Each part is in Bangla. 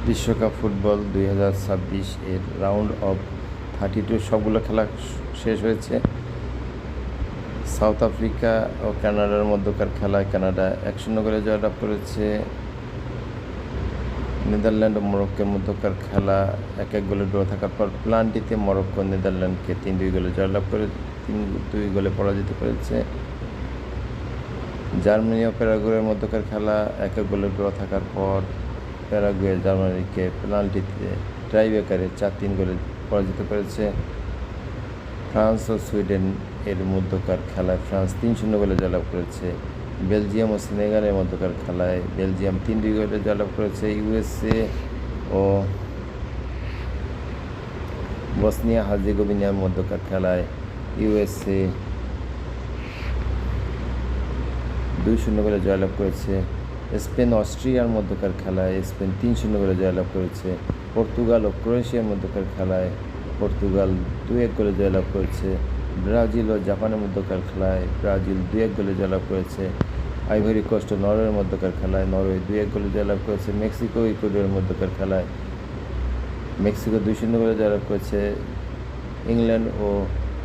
বিশ্বকাপ ফুটবল 2026 এর রাউন্ড অফ 32 সবগুলো খেলা শেষ হয়েছে। সাউথ আফ্রিকা ও কানাডার মধ্যকার খেলায় কানাডা 1-0 গোলে জয়লাভ করেছে। নেদারল্যান্ড ও মরক্কোর মধ্যকার খেলা 1-1 গোলে ড্র থাকার পর প্লান্টিতে মরক্কো নেদারল্যান্ডকে 3-2 গোলে জয়লাভ করে 3-2 গোলে পরাজিত করেছে। জার্মানি ও প্যারাগুয়ের মধ্যকার খেলা 1-1 গোলে ড্র থাকার পর প্যারাগুয়ে জার্মানিকে পেনাল্টিতে টাইব্রেকারে 4-3 গোলে পরাজিত করেছে। ফ্রান্স ও সুইডেন এর মধ্যকার খেলায় ফ্রান্স 3-0 গোলে জয়লাভ করেছে। বেলজিয়াম ও সেনেগালের মধ্যকার খেলায় বেলজিয়াম 3-2 গোলে জয়লাভ করেছে। ইউএসএ ও বসনিয়া হার্জেগোভিনার মধ্যকার খেলায় ইউএসএ 2-0 গোলে জয়লাভ করেছে। স্পেন অস্ট্রিয়ার মধ্যকার খেলায় স্পেন 3-0 গোলে জয়লাভ করেছে। পর্তুগাল ও ক্রোয়েশিয়ার মধ্যকার খেলায় পর্তুগাল 2-1 গোলে জয়লাভ করেছে। ব্রাজিল ও জাপানের মধ্যকার খেলায় ব্রাজিল 2-1 গোলে জয়লাভ করেছে। আইভরি কোস্ট ও নরওয়ের মধ্যকার খেলায় নরওয়ে 2-1 গোলে জয়লাভ করেছে। মেক্সিকো ও ইকুয়েডরের মধ্যকার খেলায় মেক্সিকো 2-0 গোলে জয়লাভ করেছে। ইংল্যান্ড ও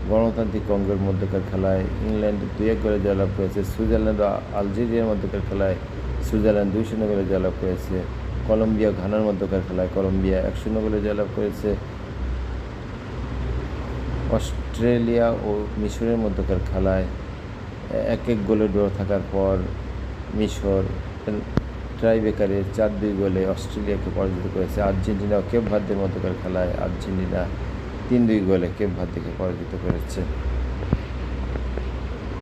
গণতান্ত্রিক কঙ্গোর মধ্যকার খেলায় ইংল্যান্ড 2-1 গোলে জয়লাভ করেছে। সুইজারল্যান্ড ও আলজেরিয়ার মধ্যকার খেলায় সুইজারল্যান্ড 2-0 গোলে জয়লাভ করেছে। কলম্বিয়া ঘানার মধ্যকার খেলায় কলম্বিয়া 1-0 গোলে জয়লাভ করেছে। অস্ট্রেলিয়া ও মিশরের মধ্যকার খেলায় 1-1 গোলে ড্র থাকার পর মিশর টাইব্রেকারে 4-2 গোলে অস্ট্রেলিয়াকে পরাজিত করেছে। আর্জেন্টিনা ও কেপ ভার্দের মধ্যকার খেলায় আর্জেন্টিনা 3-2 গোলে কেপ ভার্দেকে পরাজিত করেছে।